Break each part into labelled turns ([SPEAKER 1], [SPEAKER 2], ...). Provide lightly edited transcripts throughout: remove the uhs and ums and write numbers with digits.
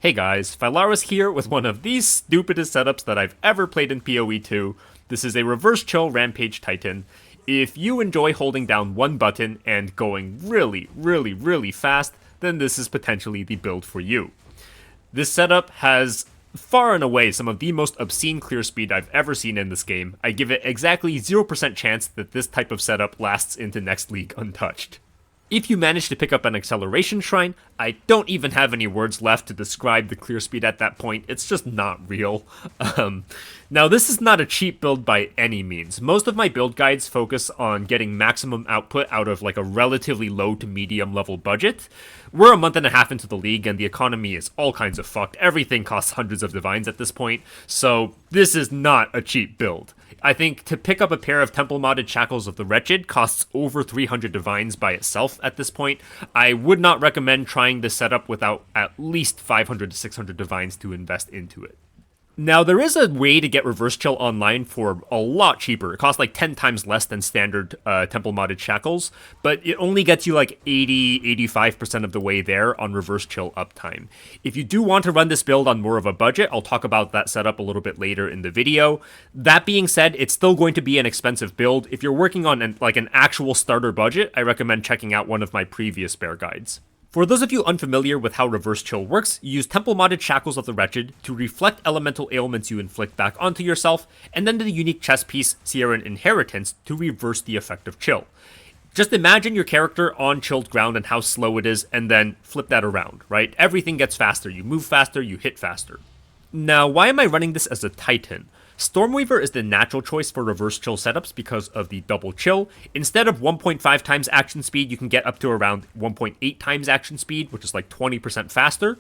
[SPEAKER 1] Hey guys, Philaris here with one of the stupidest setups that I've ever played in PoE 2. This is a reverse chill Rampage Titan. If you enjoy holding down one button and going really fast, then this is potentially the build for you. This setup has far and away some of the most obscene clear speed I've ever seen in this game. I give it exactly 0% chance that this type of setup lasts into next league untouched. If you manage to pick up an acceleration shrine, I don't even have any words left to describe the clear speed at that point. It's just not real. Now, this is not a cheap build by any means. Most of my build guides focus on getting maximum output out of like a relatively low to medium level budget. We're a month and a half into the league and the economy is all kinds of fucked. Everything costs hundreds of divines at this point, so this is not a cheap build. I think to pick up a pair of temple modded Shackles of the Wretched costs over 300 divines by itself at this point. I would not recommend trying this setup without at least 500 to 600 divines to invest into it. Now, there is a way to get Reverse Chill online for a lot cheaper. It costs like 10 times less than standard temple modded Shackles, but it only gets you like 85% of the way there on Reverse Chill uptime. If you do want to run this build on more of a budget, I'll talk about that setup a little bit later in the video. That being said, it's still going to be an expensive build. If you're working on an actual starter budget, I recommend checking out one of my previous bear guides. For those of you unfamiliar with how Reverse Chill works, you use temple modded Shackles of the Wretched to reflect elemental ailments you inflict back onto yourself, and then the unique chess piece Sierran Inheritance to reverse the effect of chill. Just imagine your character on chilled ground and how slow it is, and then flip that around, right? Everything gets faster, you move faster, you hit faster. Now, why am I running this as a Titan? Stormweaver is the natural choice for reverse chill setups because of the double chill. Instead of 1.5 times action speed, you can get up to around 1.8 times action speed, which is like 20% faster.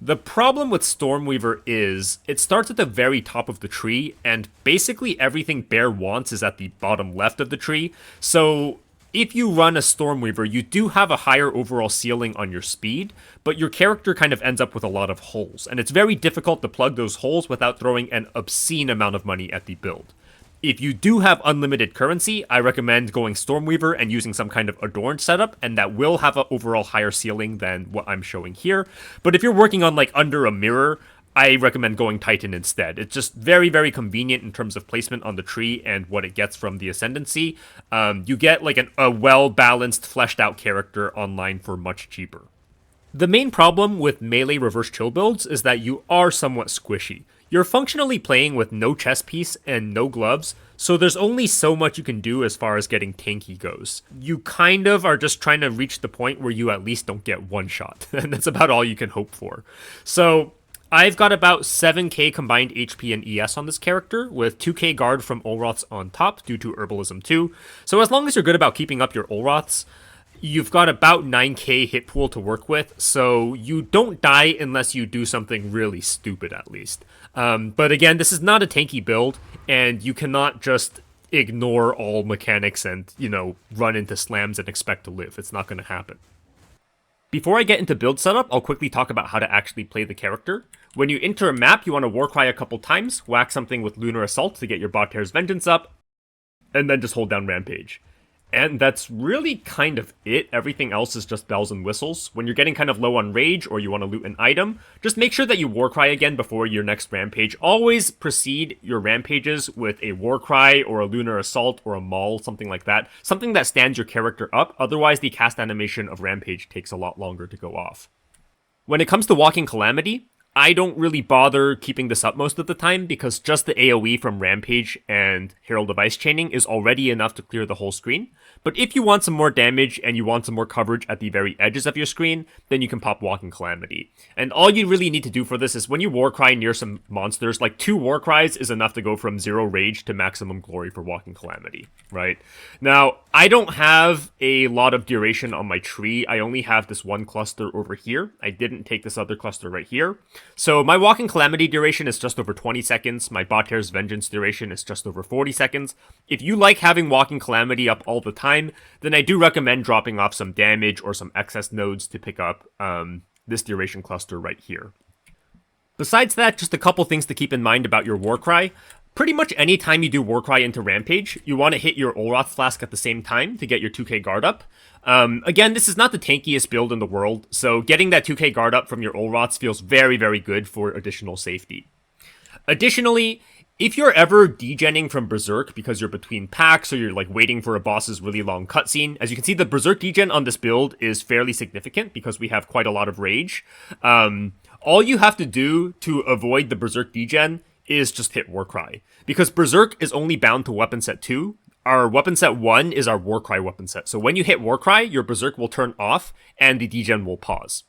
[SPEAKER 1] The problem with Stormweaver is it starts at the very top of the tree, and basically everything Bear wants is at the bottom left of the tree. So if you run a Stormweaver, you do have a higher overall ceiling on your speed, but your character kind of ends up with a lot of holes, and it's very difficult to plug those holes without throwing an obscene amount of money at the build. If you do have unlimited currency, I recommend going Stormweaver and using some kind of adorned setup, and that will have an overall higher ceiling than what I'm showing here. But if you're working on like under a mirror, I recommend going Titan instead. It's just very convenient in terms of placement on the tree and what it gets from the Ascendancy. You get like a well-balanced, fleshed-out character online for much cheaper. The main problem with melee reverse chill builds is that you are somewhat squishy. You're functionally playing with no chess piece and no gloves, so there's only so much you can do as far as getting tanky goes. You kind of are just trying to reach the point where you at least don't get one shot, and that's about all you can hope for. So I've got about 7k combined HP and ES on this character, with 2k guard from Olroths on top due to Herbalism 2. So as long as you're good about keeping up your Olroths, you've got about 9k hit pool to work with, so you don't die unless you do something really stupid at least. But again, this is not a tanky build, and you cannot just ignore all mechanics and, run into slams and expect to live. It's not going to happen. Before I get into build setup, I'll quickly talk about how to actually play the character. When you enter a map, you want to Warcry a couple times, whack something with Lunar Assault to get your Bot Hair's Vengeance up, and then just hold down Rampage. And that's really kind of it. Everything else is just bells and whistles. When you're getting kind of low on rage or you want to loot an item, just make sure that you Warcry again before your next Rampage. Always precede your Rampages with a Warcry or a Lunar Assault or a Maul, something like that. Something that stands your character up, otherwise the cast animation of Rampage takes a lot longer to go off. When it comes to Walking Calamity, I don't really bother keeping this up most of the time because just the AoE from Rampage and Herald of Ice Chaining is already enough to clear the whole screen. But if you want some more damage and you want some more coverage at the very edges of your screen, then you can pop Walking Calamity. And all you really need to do for this is when you Warcry near some monsters, like 2 Warcries is enough to go from 0 rage to maximum glory for Walking Calamity, right? Now, I don't have a lot of duration on my tree. I only have this one cluster over here. I didn't take this other cluster right here. So my Walking Calamity duration is just over 20 seconds. My Bot Hair's Vengeance duration is just over 40 seconds. If you like having Walking Calamity up all the time, then I do recommend dropping off some damage or some excess nodes to pick up this duration cluster right here. Besides that, just a couple things to keep in mind about your Warcry. Pretty much any time you do Warcry into Rampage, you want to hit your Olroth Flask at the same time to get your 2k guard up. Again, this is not the tankiest build in the world, so getting that 2k guard up from your Olroths feels very, very good for additional safety. Additionally, if you're ever degenning from Berserk because you're between packs or you're like waiting for a boss's really long cutscene, as you can see, the Berserk degen on this build is fairly significant because we have quite a lot of rage. All you have to do to avoid the Berserk degen is just hit Warcry, because Berserk is only bound to weapon set 2. Our weapon set 1 is our Warcry weapon set, so when you hit Warcry, your Berserk will turn off and the degen will pause.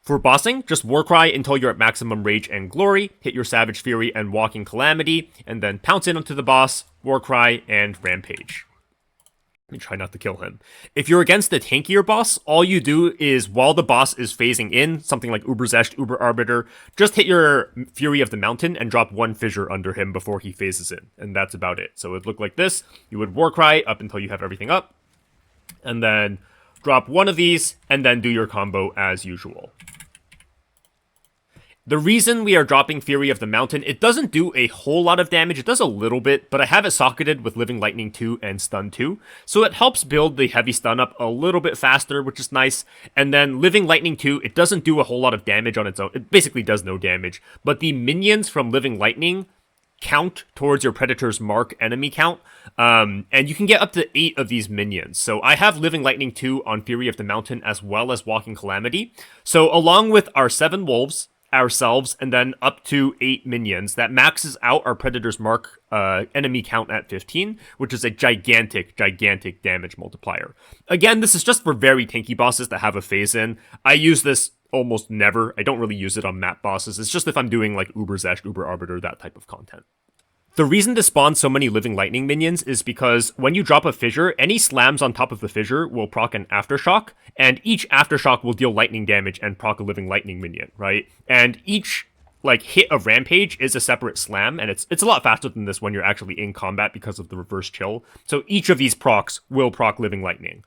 [SPEAKER 1] For bossing, just Warcry until you're at maximum Rage and Glory, hit your Savage Fury and Walking Calamity, and then pounce in onto the boss, Warcry, and Rampage. Let me try not to kill him. If you're against the tankier boss, all you do is, while the boss is phasing in, something like Uberzecht, Uber Arbiter, just hit your Fury of the Mountain and drop one fissure under him before he phases in, and that's about it. So it would look like this. You would Warcry up until you have everything up, and then drop one of these, and then do your combo as usual. The reason we are dropping Fury of the Mountain, it doesn't do a whole lot of damage, it does a little bit, but I have it socketed with Living Lightning 2 and Stun 2, so it helps build the heavy stun up a little bit faster, which is nice. And then Living Lightning 2, it doesn't do a whole lot of damage on its own, it basically does no damage, but the minions from Living Lightning count towards your Predator's Mark enemy count, and you can get up to 8 of these minions. So I have Living Lightning 2 on Fury of the Mountain as well as Walking Calamity, so along with our 7 wolves, ourselves, and then up to 8 minions, that maxes out our Predator's Mark enemy count at 15, which is a gigantic damage multiplier. Again, this is just for very tanky bosses that have a phase in. I use this almost never. I don't really use it on map bosses. It's just if I'm doing like Uberzecht, Uber Arbiter, that type of content. The reason to spawn so many Living Lightning minions is because when you drop a fissure, any slams on top of the fissure will proc an Aftershock, and each Aftershock will deal lightning damage and proc a Living Lightning minion, right? And each like hit of Rampage is a separate slam, and it's a lot faster than this when you're actually in combat because of the reverse chill. So each of these procs will proc Living Lightning.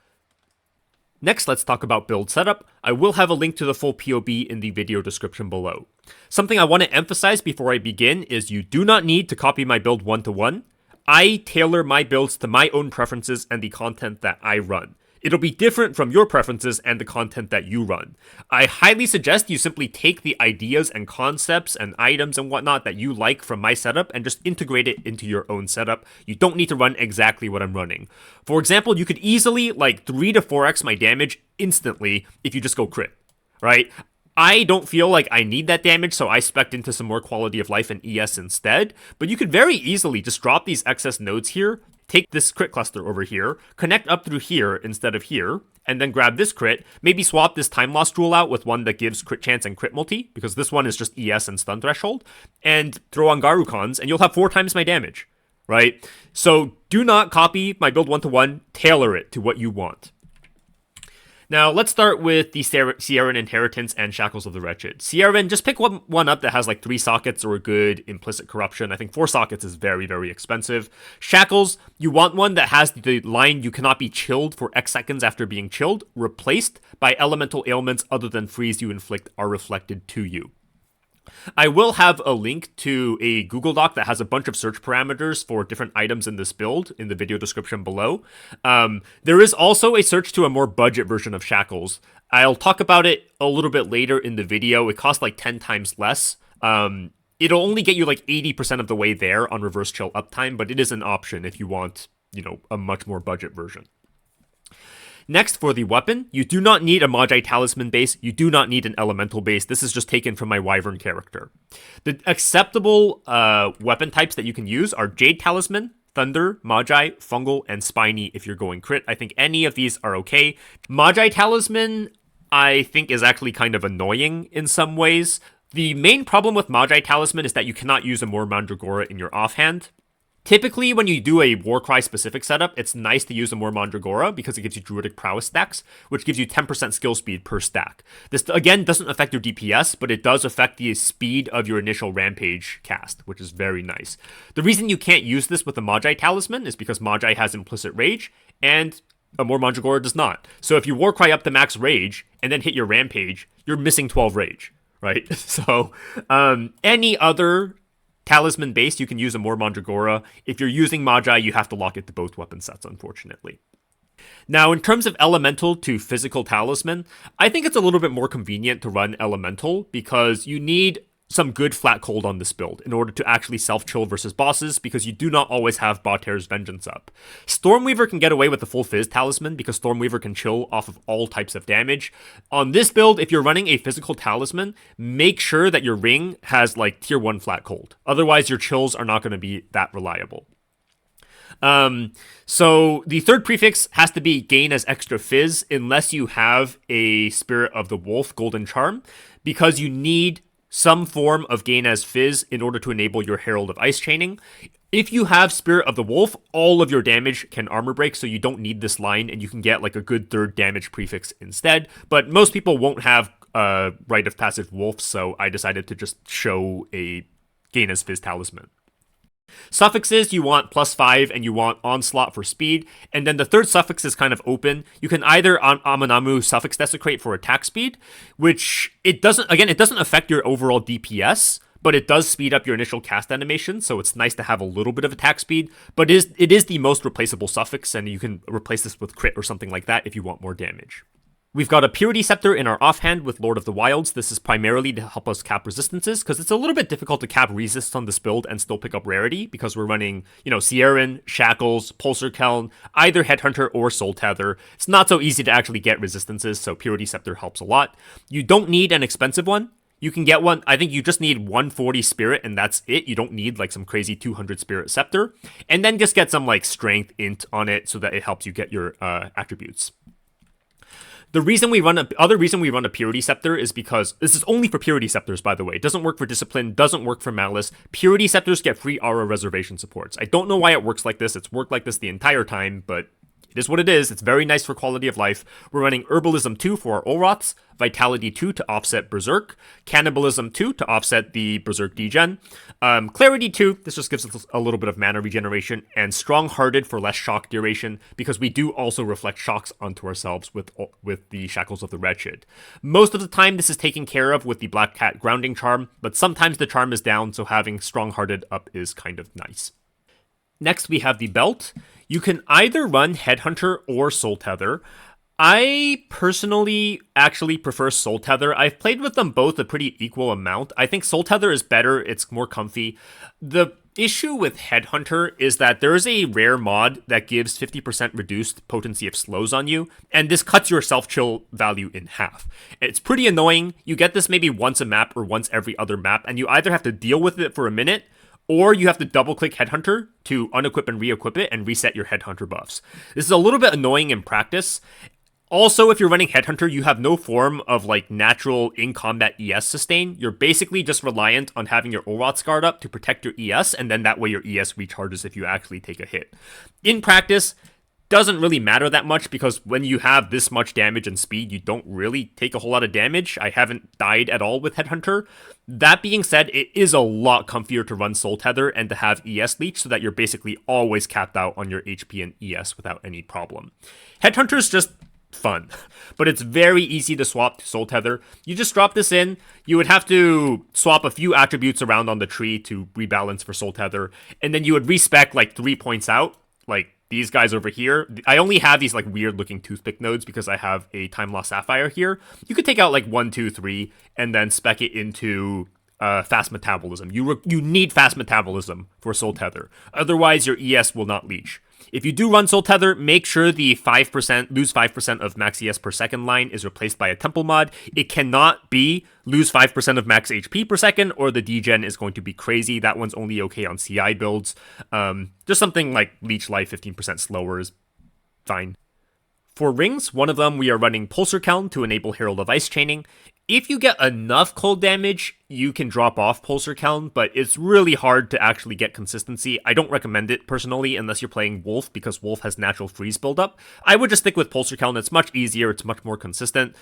[SPEAKER 1] Next, let's talk about build setup. I will have a link to the full POB in the video description below. Something I want to emphasize before I begin is you do not need to copy my build one-to-one. I tailor my builds to my own preferences and the content that I run. It'll be different from your preferences and the content that you run. I highly suggest you simply take the ideas and concepts and items and whatnot that you like from my setup and just integrate it into your own setup. You don't need to run exactly what I'm running. For example, you could easily like 3 to 4x my damage instantly if you just go crit, right? I don't feel like I need that damage, so I spec'd into some more quality of life and ES instead, but you could very easily just drop these excess nodes here, take this crit cluster over here, connect up through here instead of here, and then grab this crit, maybe swap this time loss rule out with one that gives crit chance and crit multi, because this one is just ES and stun threshold, and throw on Garukons, and you'll have 4 times my damage, right? So do not copy my build one-to-one, tailor it to what you want. Now, let's start with the Sierran Inheritance and Shackles of the Wretched. Sierran, just pick one up that has like 3 sockets or a good implicit corruption. I think 4 sockets is very, very expensive. Shackles, you want one that has the line "you cannot be chilled for X seconds after being chilled" replaced by elemental ailments other than freeze you inflict are reflected to you. I will have a link to a Google Doc that has a bunch of search parameters for different items in this build in the video description below. There is also a search to a more budget version of Shackles. I'll talk about it a little bit later in the video. It costs like 10 times less. It'll only get you like 80% of the way there on reverse chill uptime, but it is an option if you want, a much more budget version. Next, for the weapon, you do not need a Magi Talisman base, you do not need an Elemental base, this is just taken from my Wyvern character. The acceptable weapon types that you can use are Jade Talisman, Thunder, Magi, Fungal, and Spiny if you're going crit. I think any of these are okay. Magi Talisman, I think, is actually kind of annoying in some ways. The main problem with Magi Talisman is that you cannot use a More Mandragora in your offhand. Typically, when you do a Warcry specific setup, it's nice to use a more Mandragora because it gives you Druidic Prowess stacks, which gives you 10% skill speed per stack. This, again, doesn't affect your DPS, but it does affect the speed of your initial Rampage cast, which is very nice. The reason you can't use this with a Magi Talisman is because Magi has implicit rage, and a more Mandragora does not. So if you Warcry up to max rage, and then hit your Rampage, you're missing 12 rage, right? So, any other talisman based, you can use a more Mandragora. If you're using Magi, you have to lock it to both weapon sets, unfortunately. Now, in terms of elemental to physical talisman, I think it's a little bit more convenient to run elemental because you need some good flat cold on this build in order to actually self-chill versus bosses, because you do not always have Bater's Vengeance up. Stormweaver can get away with the full Fizz talisman because Stormweaver can chill off of all types of damage. On this build, if you're running a physical talisman, make sure that your ring has like tier 1 flat cold. Otherwise, your chills are not going to be that reliable. So the third prefix has to be gain as extra Fizz unless you have a Spirit of the Wolf Golden Charm, because you need some form of gain as Fizz in order to enable your Herald of Ice chaining. If you have Spirit of the Wolf, all of your damage can armor break, so you don't need this line, and you can get like a good third damage prefix instead. But most people won't have Rite of Passage Wolf, so I decided to just show a gain as Fizz talisman. Suffixes, you want +5 and you want Onslaught for speed, and then the third suffix is kind of open. You can either Amanamu Suffix Desecrate for attack speed, which it doesn't affect your overall DPS, but it does speed up your initial cast animation, so it's nice to have a little bit of attack speed, but it is the most replaceable suffix, and you can replace this with crit or something like that if you want more damage. We've got a Purity Scepter in our offhand with Lord of the Wilds. This is primarily to help us cap resistances, because it's a little bit difficult to cap resists on this build and still pick up rarity, because we're running, Sierran, Shackles, Pulsar Keln, either Headhunter or Soul Tether. It's not so easy to actually get resistances, so Purity Scepter helps a lot. You don't need an expensive one. You can get one. I think you just need 140 Spirit, and that's it. You don't need like some crazy 200 Spirit Scepter. And then just get some like Strength Int on it so that it helps you get your attributes. The other reason we run a Purity Scepter is because this is only for Purity Scepters, by the way. It doesn't work for Discipline, doesn't work for Malice. Purity Scepters get free aura reservation supports. I don't know why it works like this. It's worked like this the entire time, but it is what it is. It's very nice for quality of life. We're running Herbalism 2 for our Olroths, Vitality 2 to offset Berserk, Cannibalism 2 to offset the Berserk degen, Clarity 2, this just gives us a little bit of mana regeneration, and Strong-Hearted for less shock duration, because we do also reflect shocks onto ourselves with the Shackles of the Wretched. Most of the time, this is taken care of with the Black Cat Grounding Charm, but sometimes the charm is down, so having Strong-Hearted up is kind of nice. Next, we have the Belt. You can either run Headhunter or Soul Tether. I personally actually prefer Soul Tether. I've played with them both a pretty equal amount. I think Soul Tether is better. It's more comfy. The issue with Headhunter is that there is a rare mod that gives 50% reduced potency of slows on you, and this cuts your self-chill value in half. It's pretty annoying. You get this maybe once a map or once every other map, and you either have to deal with it for a minute, or you have to double-click Headhunter to unequip and re-equip it and reset your Headhunter buffs. This is a little bit annoying in practice. Also, if you're running Headhunter, you have no form of like natural in-combat ES sustain. You're basically just reliant on having your Olroth's Guard up to protect your ES, and then that way your ES recharges if you actually take a hit. In practice, doesn't really matter that much, because when you have this much damage and speed, you don't really take a whole lot of damage. I haven't died at all with Headhunter. That being said, it is a lot comfier to run Soul Tether and to have ES leech, so that you're basically always capped out on your HP and ES without any problem. Headhunter's just fun, but it's very easy to swap to Soul Tether. You just drop this in. You would have to swap a few attributes around on the tree to rebalance for Soul Tether, and then you would respec like 3 points out, like these guys over here. I only have these like weird looking toothpick nodes because I have a Time Lost Sapphire here. You could take out like 1, 2, 3 and then spec it into fast metabolism. You need fast metabolism for Soul Tether. Otherwise, your ES will not leech. If you do run Soul Tether, make sure the 5% lose 5% of max ES per second line is replaced by a temple mod. It cannot be lose 5% of max HP per second, or the degen is going to be crazy. That one's only okay on CI builds. Just something like Leech Life 15% slower is fine. For rings, one of them we are running Pulsar Keln to enable Herald of Ice chaining. If you get enough cold damage, you can drop off Pulsar Keln, but it's really hard to actually get consistency. I don't recommend it personally unless you're playing Wolf, because Wolf has natural freeze buildup. I would just stick with Pulsar Keln. It's much easier, it's much more consistent.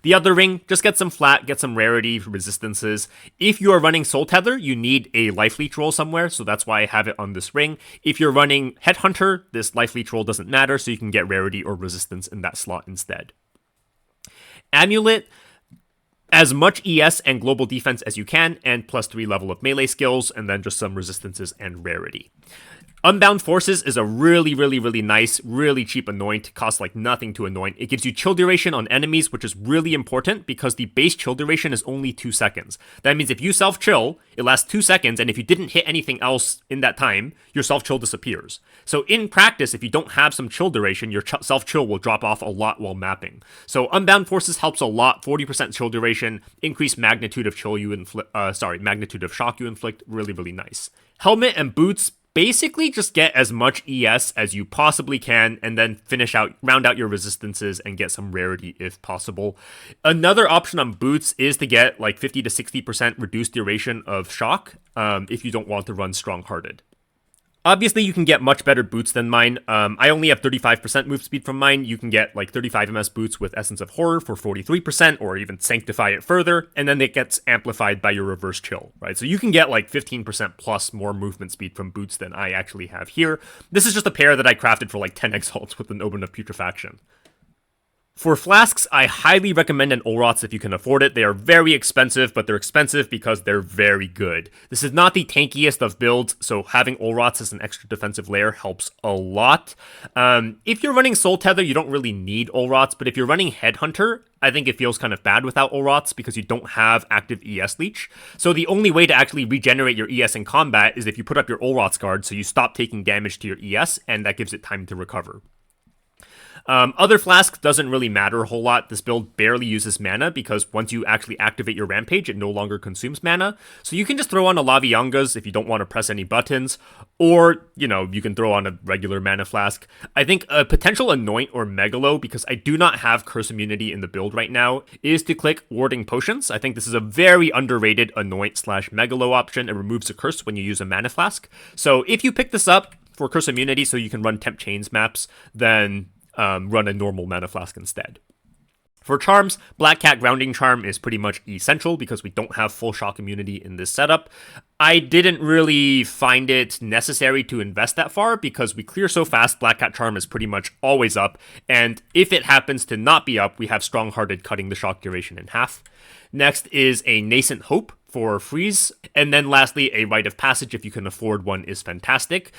[SPEAKER 1] The other ring, just get some flat, get some rarity resistances. If you are running Soul Tether, you need a Life Leech roll somewhere, so that's why I have it on this ring. If you're running Headhunter, this Life Leech roll doesn't matter, so you can get rarity or resistance in that slot instead. Amulet, as much ES and global defense as you can, and +3 level of melee skills, and then just some resistances and rarity. Unbound Forces is a really nice, really cheap anoint. Costs like nothing to anoint. It gives you chill duration on enemies, which is really important because the base chill duration is only 2 seconds. That means if you self-chill, it lasts 2 seconds, and if you didn't hit anything else in that time, your self-chill disappears. So in practice, if you don't have some chill duration, your self-chill will drop off a lot while mapping. So Unbound Forces helps a lot. 40% chill duration, increased magnitude of shock you inflict. Really nice. Helmet and boots basically just get as much ES as you possibly can, and then round out your resistances and get some rarity if possible. Another option on boots is to get like 50 to 60% reduced duration of shock if you don't want to run strong-hearted. Obviously, you can get much better boots than mine. I only have 35% move speed from mine. You can get like 35 MS boots with Essence of Horror for 43%, or even sanctify it further, and then it gets amplified by your reverse chill, right? So you can get like 15% plus more movement speed from boots than I actually have here. This is just a pair that I crafted for like 10 exalts with an Omen of Putrefaction. For flasks, I highly recommend an Olroth's if you can afford it. They are very expensive, but they're expensive because they're very good. This is not the tankiest of builds, so having Olroth's as an extra defensive layer helps a lot. If you're running Soul Tether, you don't really need Olroth's, but if you're running Headhunter, I think it feels kind of bad without Olroth's because you don't have active ES leech. So the only way to actually regenerate your ES in combat is if you put up your Olroth's guard, so you stop taking damage to your ES, and that gives it time to recover. Other flask doesn't really matter a whole lot. This build barely uses mana because once you actually activate your Rampage, it no longer consumes mana. So you can just throw on a Lavianga's if you don't want to press any buttons, or, you can throw on a regular mana flask. I think a potential Anoint or Megalo, because I do not have Curse Immunity in the build right now, is to click Warding Potions. I think this is a very underrated Anoint/Megalo option. It removes a curse when you use a mana flask. So if you pick this up for Curse Immunity so you can run Temp Chains maps, then run a normal mana flask instead. For charms, Black Cat Grounding Charm is pretty much essential because we don't have full shock immunity in this setup. I didn't really find it necessary to invest that far because we clear so fast. Black Cat Charm is pretty much always up, and if it happens to not be up, we have Strong-Hearted cutting the shock duration in half. Next is a Nascent Hope for freeze, and then lastly, a Rite of Passage if you can afford one is fantastic.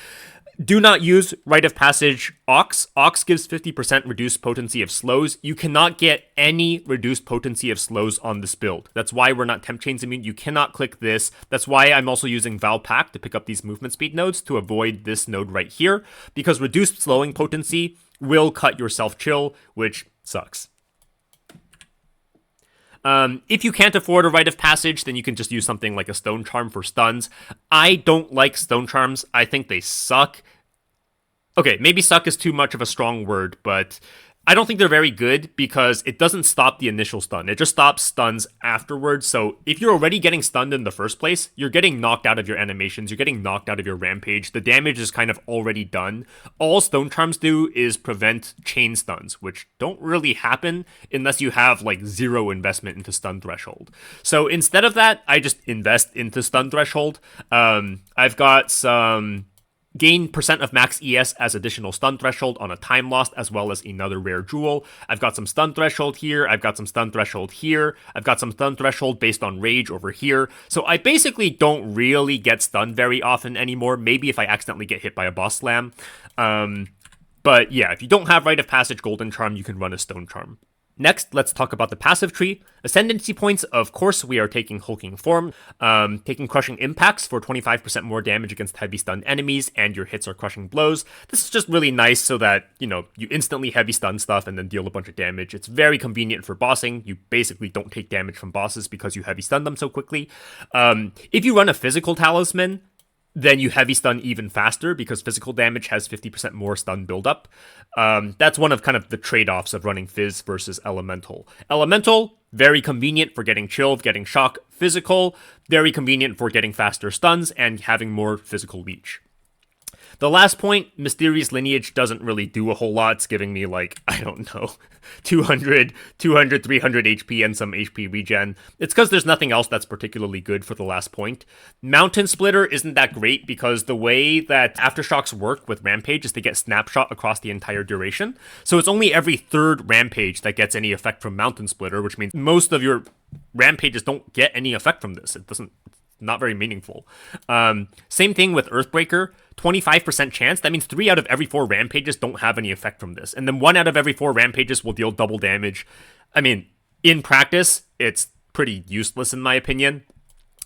[SPEAKER 1] Do not use Rite of Passage Ox. Ox gives 50% reduced potency of slows. You cannot get any reduced potency of slows on this build. That's why we're not Temp Chains immune. You cannot click this. That's why I'm also using Val Pack to pick up these movement speed nodes to avoid this node right here, because reduced slowing potency will cut your self-chill, which sucks. If you can't afford a Rite of Passage, then you can just use something like a Stone Charm for stuns. I don't like Stone Charms. I think they suck. Okay, maybe suck is too much of a strong word, but I don't think they're very good because it doesn't stop the initial stun. It just stops stuns afterwards. So if you're already getting stunned in the first place, you're getting knocked out of your animations, you're getting knocked out of your Rampage. The damage is kind of already done. All Stone Charms do is prevent chain stuns, which don't really happen unless you have like 0 investment into stun threshold. So instead of that, I just invest into stun threshold. I've got some gain percent of max ES as additional stun threshold on a time lost, as well as another rare jewel. I've got some stun threshold here. I've got some stun threshold here. I've got some stun threshold based on rage over here. So I basically don't really get stunned very often anymore. Maybe if I accidentally get hit by a boss slam. But yeah, if you don't have Rite of Passage Golden Charm, you can run a Stone Charm. Next, let's talk about the passive tree. Ascendancy points, of course, we are taking Hulking Form, taking Crushing Impacts for 25% more damage against heavy stunned enemies, and your hits are crushing blows. This is just really nice so that, you instantly heavy stun stuff and then deal a bunch of damage. It's very convenient for bossing. You basically don't take damage from bosses because you heavy stun them so quickly. If you run a Physical Talisman, then you heavy stun even faster because physical damage has 50% more stun buildup. That's one of kind of the trade-offs of running Fizz versus Elemental. Elemental, very convenient for getting chill, getting shock. Physical, very convenient for getting faster stuns and having more physical leech. The last point, Mysterious Lineage doesn't really do a whole lot. It's giving me like, I don't know, 300 HP and some HP regen. It's because there's nothing else that's particularly good for the last point. Mountain Splitter isn't that great because the way that Aftershocks work with Rampage is they get snapshot across the entire duration. So it's only every third Rampage that gets any effect from Mountain Splitter, which means most of your Rampages don't get any effect from this. Not very meaningful. Same thing with Earthbreaker, 25% chance. That means 3 out of every 4 Rampages don't have any effect from this. And then 1 out of every 4 Rampages will deal double damage. I mean, in practice, it's pretty useless in my opinion.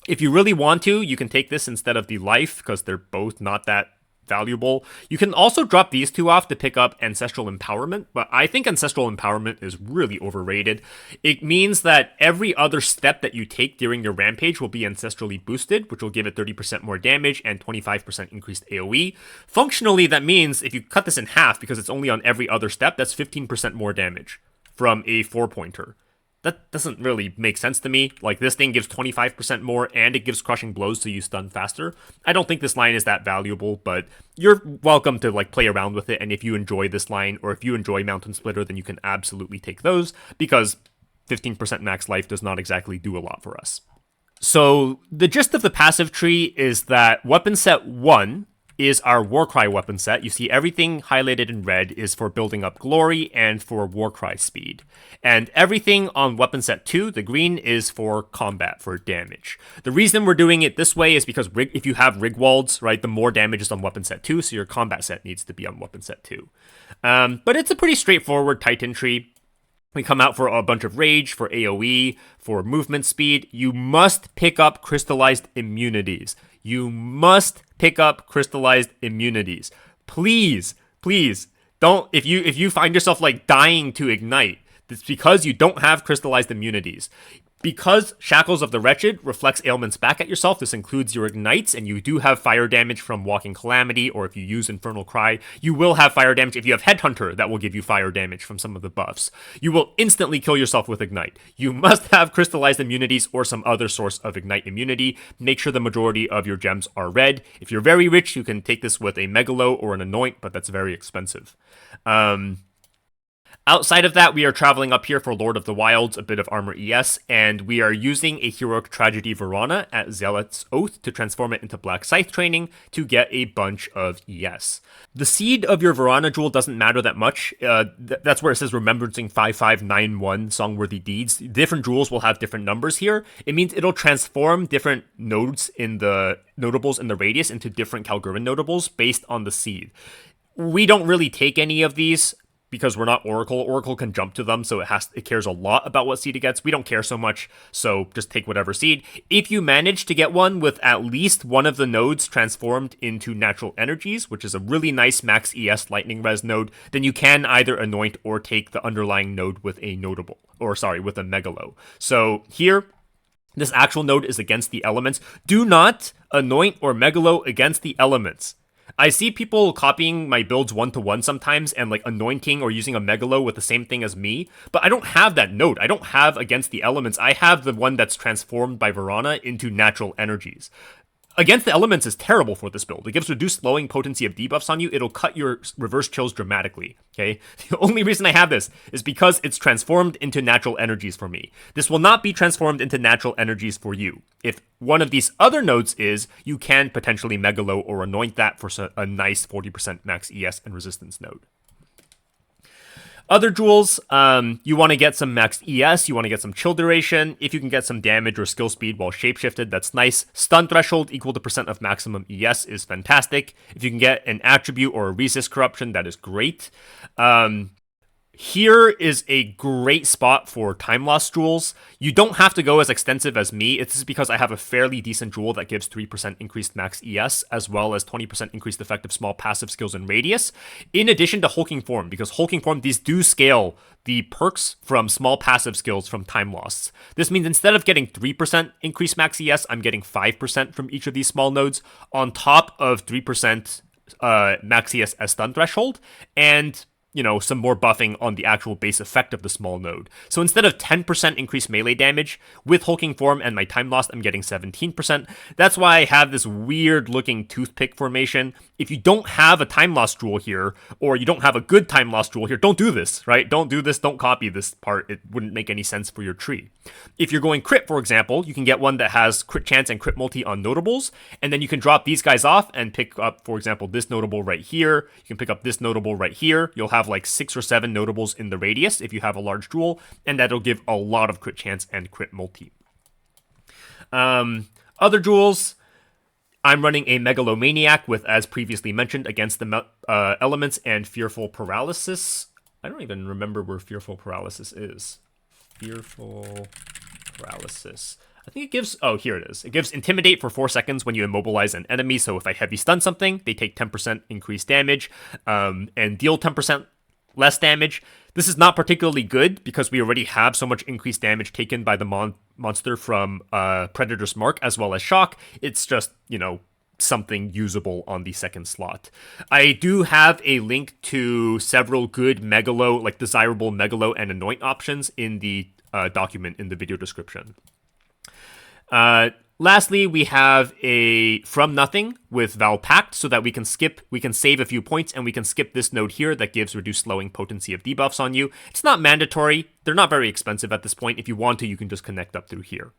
[SPEAKER 1] If you really want to, you can take this instead of the life, because they're both not that valuable. You can also drop these 2 off to pick up Ancestral Empowerment, but I think Ancestral Empowerment is really overrated. It means that every other step that you take during your Rampage will be ancestrally boosted, which will give it 30% more damage and 25% increased AoE. Functionally, that means if you cut this in half, because it's only on every other step, that's 15% more damage from a 4-pointer. That doesn't really make sense to me. Like, this thing gives 25% more, and it gives crushing blows so you stun faster. I don't think this line is that valuable, but you're welcome to, like, play around with it, and if you enjoy this line, or if you enjoy Mountain Splitter, then you can absolutely take those, because 15% max life does not exactly do a lot for us. So, the gist of the passive tree is that weapon set 1 is our Warcry weapon set. You see everything highlighted in red is for building up glory and for Warcry speed. And everything on weapon set 2, the green, is for combat, for damage. The reason we're doing it this way is because if you have Rigwalds, right, the more damage is on weapon set 2, so your combat set needs to be on weapon set 2. But it's a pretty straightforward Titan tree. We come out for a bunch of rage, for AoE, for movement speed. You must pick up crystallized immunities. You must pick up crystallized immunities. Please, please, don't, if you find yourself like dying to ignite, it's because you don't have crystallized immunities. Because Shackles of the Wretched reflects ailments back at yourself, this includes your ignites, and you do have fire damage from Walking Calamity, or if you use Infernal Cry, you will have fire damage. If you have Headhunter, that will give you fire damage from some of the buffs. You will instantly kill yourself with ignite. You must have crystallized immunities or some other source of ignite immunity. Make sure the majority of your gems are red. If you're very rich, you can take this with a Megalo or an Anoint, but that's very expensive. Outside of that, we are traveling up here for Lord of the Wilds, a bit of Armor ES, and we are using a Heroic Tragedy Verana at Zealot's Oath to transform it into Black Scythe training to get a bunch of ES. The seed of your Verana jewel doesn't matter that much. That's where it says Remembrancing 5591 Songworthy Deeds. Different jewels will have different numbers here. It means it'll transform different nodes in the notables in the radius into different Kalgurin notables based on the seed. We don't really take any of these because we're not Oracle. Oracle can jump to them, so it cares a lot about what seed it gets. We don't care so much, so just take whatever seed. If you manage to get one with at least one of the nodes transformed into natural energies, which is a really nice max ES lightning res node, then you can either anoint or take the underlying node with a notable, with a megalo. So here, this actual node is against the elements. Do not anoint or megalo against the elements. I see people copying my builds 1-to-1 sometimes and like anointing or using a megalo with the same thing as me, but I don't have that node. I don't have against the elements. I have the one that's transformed by Verana into natural energies. Against the elements is terrible for this build. It gives reduced slowing potency of debuffs on you. It'll cut your reverse chills dramatically, okay? The only reason I have this is because it's transformed into natural energies for me. This will not be transformed into natural energies for you. If one of these other nodes is, you can potentially megalo or anoint that for a nice 40% max ES and resistance node. Other jewels, you want to get some max ES, you want to get some chill duration. If you can get some damage or skill speed while shapeshifted, that's nice. Stun threshold equal to % of maximum ES is fantastic. If you can get an attribute or a resist corruption, that is great. Here is a great spot for time loss jewels. You don't have to go as extensive as me. It's because I have a fairly decent jewel that gives 3% increased max ES, as well as 20% increased effective small passive skills and radius, in addition to Hulking Form, because Hulking Form, these do scale the perks from small passive skills from time loss. This means instead of getting 3% increased max ES, I'm getting 5% from each of these small nodes, on top of 3% max ES as stun threshold, and some more buffing on the actual base effect of the small node. So instead of 10% increased melee damage, with hulking form and my time lost, I'm getting 17%. That's why I have this weird looking toothpick formation. If you don't have a time loss jewel here, or you don't have a good time loss jewel here, don't do this, right? Don't do this, don't copy this part. It wouldn't make any sense for your tree. If you're going crit, for example, you can get one that has crit chance and crit multi on notables, and then you can drop these guys off and pick up, for example, this notable right here. You can pick up this notable right here. You'll have like 6 or 7 notables in the radius if you have a large jewel, and that'll give a lot of crit chance and crit multi. Other jewels, I'm running a Megalomaniac with, as previously mentioned, against the elements and Fearful Paralysis. I don't even remember where Fearful Paralysis is. Fearful Paralysis. I think it gives, oh, here it is. It gives Intimidate for 4 seconds when you immobilize an enemy. So if I heavy stun something, they take 10% increased damage and deal 10% less damage. This is not particularly good because we already have so much increased damage taken by the monster from Predator's Mark as well as Shock. It's just, something usable on the second slot. I do have a link to several good desirable Megalo and Anoint options in the document in the video description. Lastly, we have a From Nothing with Val Pact so that we can save a few points and we can skip this node here that gives reduced slowing potency of debuffs on you. It's not mandatory. They're not very expensive at this point. If you want to, you can just connect up through here.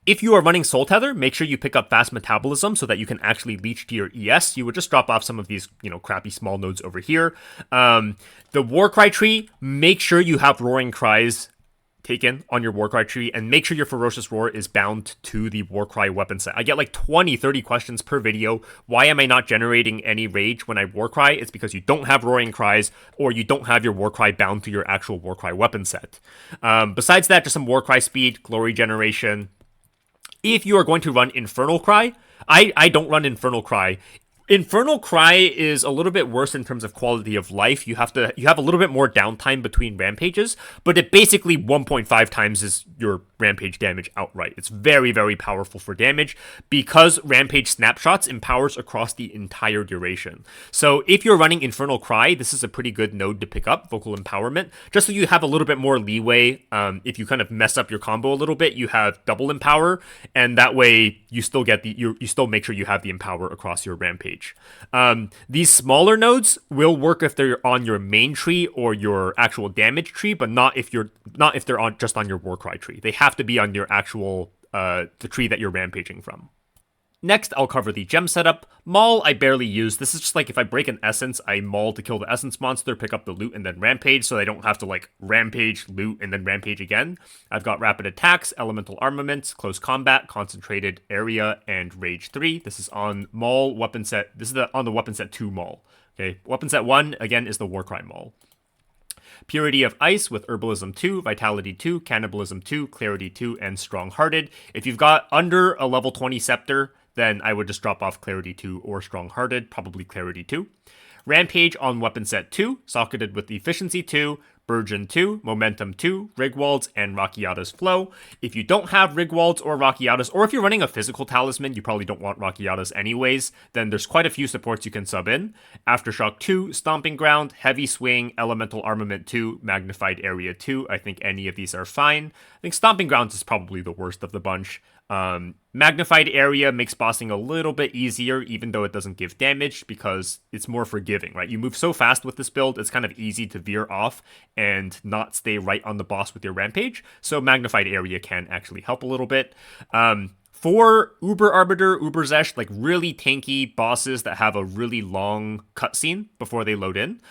[SPEAKER 1] If you are running Soul Tether, make sure you pick up Fast Metabolism so that you can actually leech to your ES. You would just drop off some of these, crappy small nodes over here. The Warcry tree, make sure you have Roaring Cries taken on your Warcry tree, and make sure your Ferocious Roar is bound to the Warcry weapon set. I get like 20-30 questions per video. Why am I not generating any rage when I Warcry? It's because you don't have Roaring Cries, or you don't have your Warcry bound to your actual Warcry weapon set. Besides that, just some Warcry speed, glory generation. If you are going to run Infernal Cry, I don't run Infernal Cry. Infernal Cry is a little bit worse in terms of quality of life. You have a little bit more downtime between rampages, but it basically 1.5 times is your rampage damage outright. It's very, very powerful for damage because Rampage Snapshots empowers across the entire duration. So if you're running Infernal Cry, this is a pretty good node to pick up, Vocal Empowerment, just so you have a little bit more leeway. If you kind of mess up your combo a little bit, you have double Empower, and that way you still get you still make sure you have the Empower across your Rampage. These smaller nodes will work if they're on your main tree or your actual damage tree, but not if they're just on your Warcry tree. They have to be on your actual the tree that you're rampaging from. Next, I'll cover the gem setup. Maul, I barely use. This is just like if I break an essence, I maul to kill the essence monster, pick up the loot, and then rampage, so I don't have to rampage, loot, and then rampage again. I've got rapid attacks, elemental armaments, close combat, concentrated area, and rage 3. This is on Maul weapon set. This is on the weapon set 2 Maul. Okay, weapon set 1 again is the Warcry Maul. Purity of Ice with Herbalism 2, Vitality 2, Cannibalism 2, Clarity 2, and Strong-Hearted. If you've got under a level 20 Scepter, then I would just drop off Clarity 2 or Strong-Hearted, probably Clarity 2. Rampage on Weapon Set 2, socketed with Efficiency 2, Burgeon 2, Momentum 2, Rigwald's, and Rakiata's Flow. If you don't have Rigwald's or Rakiata's, or if you're running a physical talisman, you probably don't want Rakiata's anyways, then there's quite a few supports you can sub in. Aftershock 2, Stomping Ground, Heavy Swing, Elemental Armament 2, Magnified Area 2. I think any of these are fine. I think Stomping Grounds is probably the worst of the bunch. Magnified Area makes bossing a little bit easier, even though it doesn't give damage, because it's more forgiving, right? You move so fast with this build, it's kind of easy to veer off and not stay right on the boss with your Rampage, so Magnified Area can actually help a little bit. For Uber Arbiter, Uber Zesh, really tanky bosses that have a really long cutscene before they load in,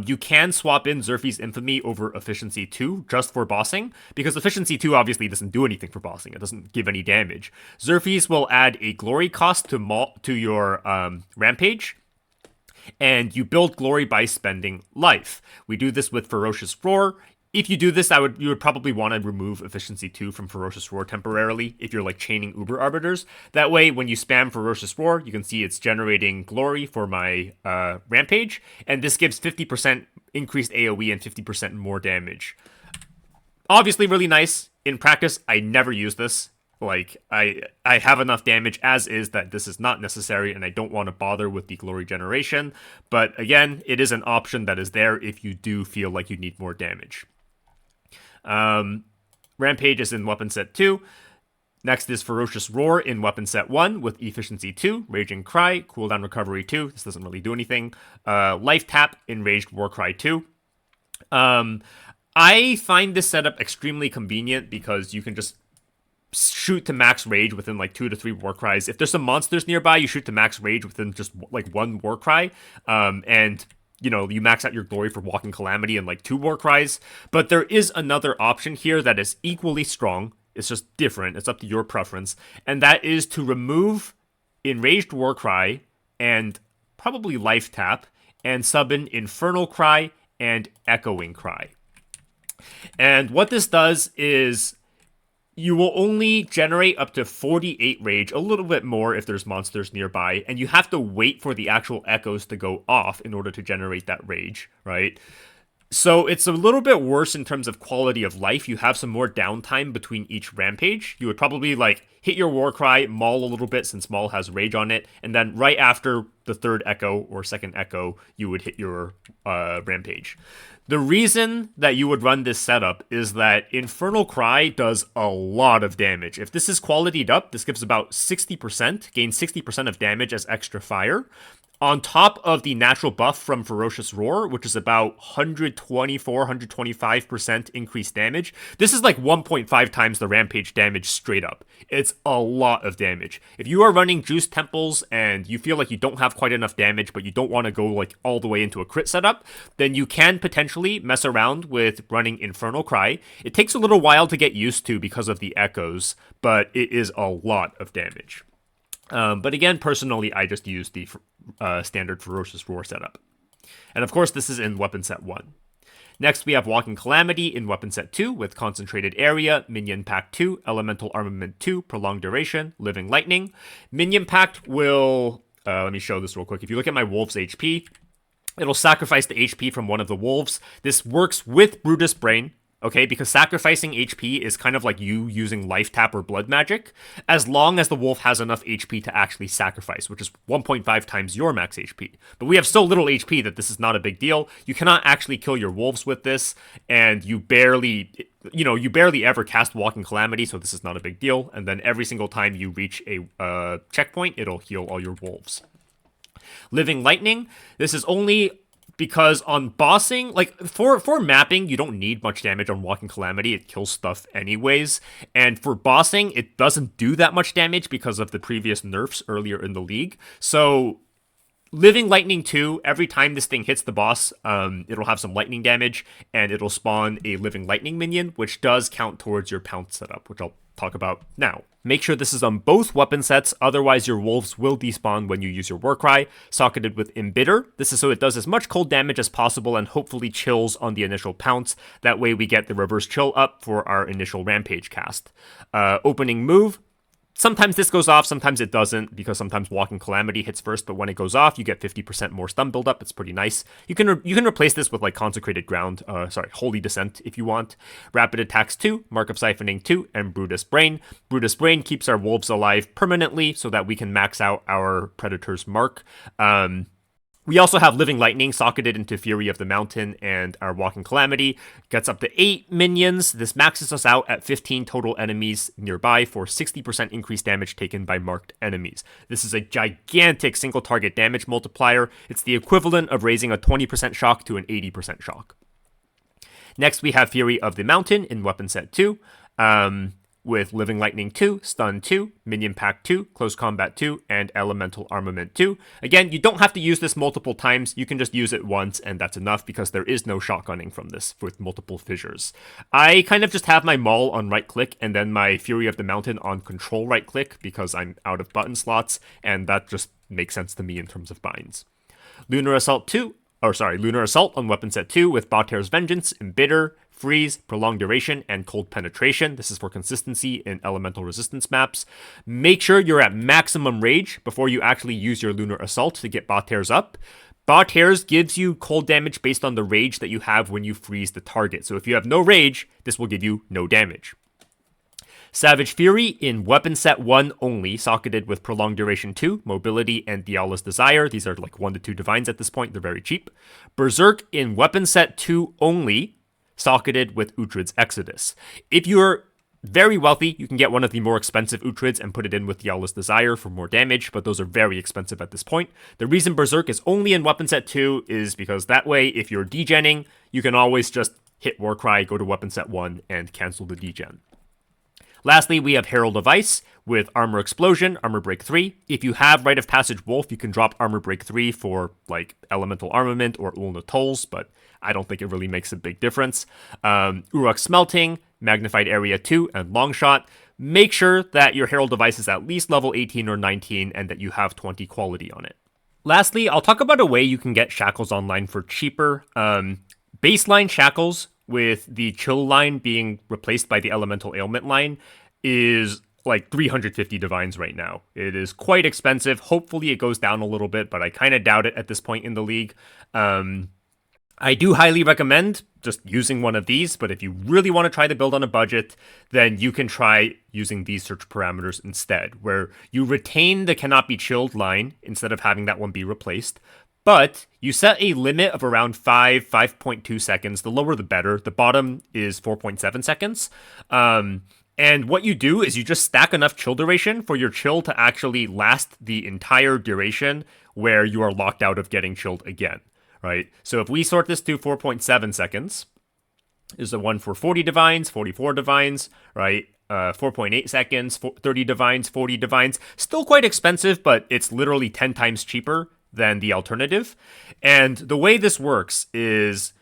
[SPEAKER 1] you can swap in Zerfi's Infamy over Efficiency 2 just for bossing, because Efficiency 2 obviously doesn't do anything for bossing. It doesn't give any damage. Zerfi's will add a glory cost to your Rampage, and you build glory by spending life. We do this with Ferocious Roar. If you do this, you would probably want to remove Efficiency 2 from Ferocious Roar temporarily if you're chaining Uber Arbiters. That way, when you spam Ferocious Roar, you can see it's generating glory for my Rampage, and this gives 50% increased AoE and 50% more damage. Obviously really nice. In practice, I never use this. Like, I have enough damage as is that this is not necessary, and I don't want to bother with the glory generation. But again, it is an option that is there if you do feel like you need more damage. Rampage is in weapon set 2. Next is Ferocious Roar in weapon set 1 with efficiency 2, Raging Cry, cooldown recovery 2. This doesn't really do anything. Life Tap, Enraged Warcry 2. I find this setup extremely convenient because you can just shoot to max rage within like 2 to 3 war cries. If there's some monsters nearby, you shoot to max rage within just like 1 war cry. And you know, you max out your glory for Walking Calamity in like 2 war cries. But there is another option here that is equally strong. It's just different. It's up to your preference. And that is to remove Enraged Warcry and probably Life Tap and sub in Infernal Cry and Echoing Cry. And what this does is you will only generate up to 48 rage, a little bit more if there's monsters nearby, and you have to wait for the actual echoes to go off in order to generate that rage, right? So it's a little bit worse in terms of quality of life. You have some more downtime between each rampage. You would probably like hit your Warcry, maul a little bit since maul has rage on it, and then right after the third echo or second echo, you would hit your rampage. The reason that you would run this setup is that Infernal Cry does a lot of damage. If this is qualityed up, this gives about 60%, gains 60% of damage as extra fire. On top of the natural buff from Ferocious Roar, which is about 124, 125% increased damage, this is like 1.5 times the Rampage damage straight up. It's a lot of damage. If you are running Juice Temples and you feel like you don't have quite enough damage, but you don't want to go like all the way into a crit setup, then you can potentially mess around with running Infernal Cry. It takes a little while to get used to because of the echoes, but it is a lot of damage. But again, personally, I just use the standard Ferocious Roar setup. And of course, this is in weapon set 1. Next, we have Walking Calamity in weapon set 2 with Concentrated Area, Minion Pact 2, Elemental Armament 2, Prolonged Duration, Living Lightning. Minion Pact will... let me show this real quick. If you look at my Wolf's HP, it'll sacrifice the HP from one of the Wolves. This works with Brutus Brain, okay, because sacrificing HP is kind of like you using Life Tap or Blood Magic, as long as the wolf has enough HP to actually sacrifice, which is 1.5 times your max HP. But we have so little HP that this is not a big deal. You cannot actually kill your wolves with this, and you barely ever cast Walking Calamity, so this is not a big deal. And then every single time you reach a checkpoint, it'll heal all your wolves. Living Lightning, this is only... because on bossing, like for mapping, you don't need much damage on Walking Calamity. It kills stuff anyways. And for bossing, it doesn't do that much damage because of the previous nerfs earlier in the league. So Living Lightning 2, every time this thing hits the boss, it'll have some lightning damage, and it'll spawn a Living Lightning minion, which does count towards your pounce setup, which I'll talk about now. Make sure this is on both weapon sets, otherwise your wolves will despawn when you use your Warcry. Socketed with Embitter. This is so it does as much cold damage as possible and hopefully chills on the initial pounce. That way we get the reverse chill up for our initial Rampage cast. Opening move. Sometimes this goes off, sometimes it doesn't, because sometimes Walking Calamity hits first, but when it goes off, you get 50% more stun buildup. It's pretty nice. You can replace this with like Consecrated Ground, Holy Descent if you want. Rapid Attacks 2, Mark of Siphoning 2, and Brutus Brain. Brutus Brain keeps our wolves alive permanently so that we can max out our Predator's Mark. We also have Living Lightning socketed into Fury of the Mountain, and our Walking Calamity gets up to 8 minions. This maxes us out at 15 total enemies nearby for 60% increased damage taken by marked enemies. This is a gigantic single target damage multiplier. It's the equivalent of raising a 20% shock to an 80% shock. Next, we have Fury of the Mountain in weapon set 2. With Living Lightning 2, Stun 2, Minion Pack 2, Close Combat 2, and Elemental Armament 2. Again, you don't have to use this multiple times. You can just use it once, and that's enough because there is no shotgunning from this with multiple fissures. I kind of just have my Maul on right-click and then my Fury of the Mountain on Control right-click because I'm out of button slots, and that just makes sense to me in terms of binds. Lunar Assault on weapon set 2 with Bater's Vengeance, Embitter, Freeze, Prolonged Duration, and Cold Penetration. This is for consistency in elemental resistance maps. Make sure you're at maximum rage before you actually use your Lunar Assault to get Bater's up. Bater's gives you cold damage based on the rage that you have when you freeze the target. So if you have no rage, this will give you no damage. Savage Fury in weapon set 1 only, socketed with Prolonged Duration 2, Mobility, and Diala's Desire. These are like 1 to 2 divines at this point, they're very cheap. Berserk in weapon set 2 only, socketed with Uhtred's Exodus. If you're very wealthy, you can get one of the more expensive Uhtred's and put it in with Diala's Desire for more damage, but those are very expensive at this point. The reason Berserk is only in weapon set 2 is because that way, if you're degenning, you can always just hit Warcry, go to weapon set 1, and cancel the degen. Lastly, we have Herald of Ice with Armor Explosion, Armor Break 3. If you have Rite of Passage Wolf, you can drop Armor Break 3 for like Elemental Armament or Ulna Tolls, but I don't think it really makes a big difference. Uruk Smelting, Magnified Area 2, and Longshot. Make sure that your Herald of Ice is at least level 18 or 19 and that you have 20 quality on it. Lastly, I'll talk about a way you can get Shackles online for cheaper. Baseline Shackles, with the Chill line being replaced by the Elemental Ailment line, is like 350 divines right now. It is quite expensive. Hopefully it goes down a little bit, but I kind of doubt it at this point in the league. I do highly recommend just using one of these, but if you really want to try to build on a budget, then you can try using these search parameters instead, where you retain the Cannot Be Chilled line instead of having that one be replaced. But you set a limit of around 5.2 seconds. The lower the better. The bottom is 4.7 seconds. And what you do is you just stack enough chill duration for your chill to actually last the entire duration where you are locked out of getting chilled again, right? So if we sort this to 4.7 seconds, is the one for 40 divines, 44 divines, right? 4.8 seconds, 30 divines, 40 divines. Still quite expensive, but it's literally 10 times cheaper than the alternative. And the way this works is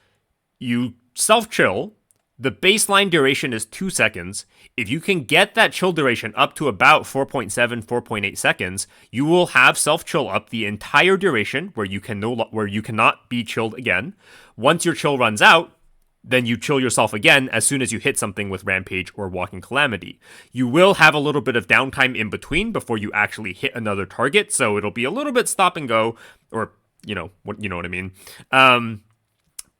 [SPEAKER 1] you self-chill. The baseline duration is 2 seconds. If you can get that chill duration up to about 4.7, 4.8 seconds, you will have self-chill up the entire duration where you cannot be chilled again. Once your chill runs out, then you chill yourself again as soon as you hit something with Rampage or Walking Calamity. You will have a little bit of downtime in between before you actually hit another target, so it'll be a little bit stop and go, or you know what I mean.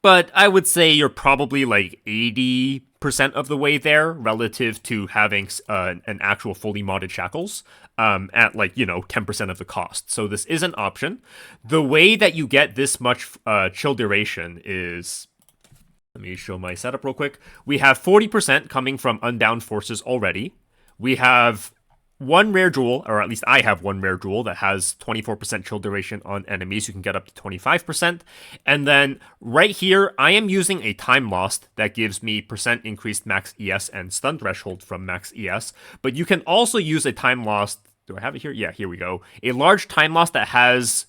[SPEAKER 1] But I would say you're probably like 80% of the way there relative to having an actual fully modded Shackles at like, 10% of the cost. So this is an option. The way that you get this much chill duration is... Let me show my setup real quick. We have 40% coming from unbound forces already. We have one rare jewel, or at least I have one rare jewel that has 24% chill duration on enemies. You can get up to 25%. And then right here, I am using a time lost that gives me percent increased max ES and stun threshold from max ES. But you can also use a time lost. Do I have it here? Yeah, here we go. A large time lost that has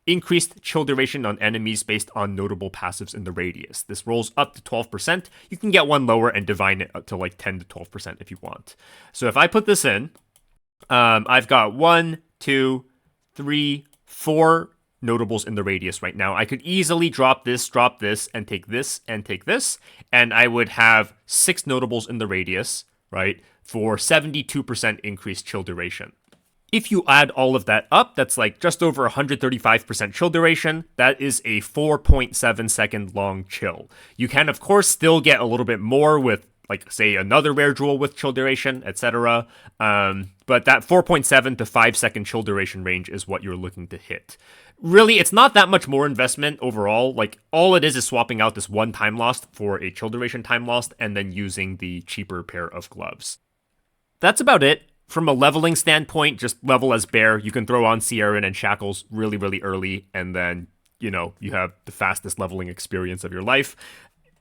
[SPEAKER 1] increased chill duration on enemies based on notable passives in the radius. This rolls up to 12%. You can get one lower and divine it up to like 10 to 12% if you want. So if I put this in, I've got 1, 2, 3, 4 notables in the radius right now. I could easily drop this, and take this, and I would have 6 notables in the radius, right, for 72% increased chill duration. If you add all of that up, that's like just over 135% chill duration. That is a 4.7 second long chill. You can, of course, still get a little bit more with, like, say, another rare jewel with chill duration, etc. But that 4.7 to 5 second chill duration range is what you're looking to hit. Really, it's not that much more investment overall. Like, all it is swapping out this one time lost for a chill duration time lost and then using the cheaper pair of gloves. That's about it. From a leveling standpoint, just level as Bear. You can throw on Sierran and Shackles really, really early, and then, you have the fastest leveling experience of your life.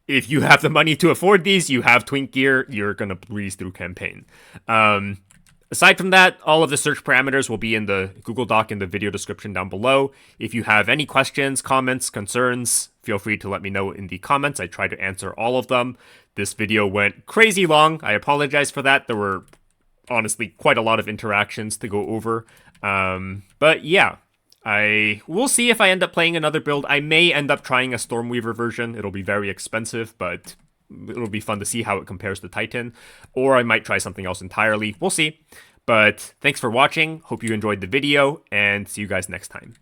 [SPEAKER 1] If you have the money to afford these, you have Twink gear, you're going to breeze through campaign. Aside from that, all of the search parameters will be in the Google Doc in the video description down below. If you have any questions, comments, concerns, feel free to let me know in the comments. I try to answer all of them. This video went crazy long. I apologize for that. There were honestly quite a lot of interactions to go over. But yeah, I will see if I end up playing another build. I may end up trying a Stormweaver version. It'll be very expensive, but it'll be fun to see how it compares to Titan. Or I might try something else entirely. We'll see. But thanks for watching. Hope you enjoyed the video, and see you guys next time.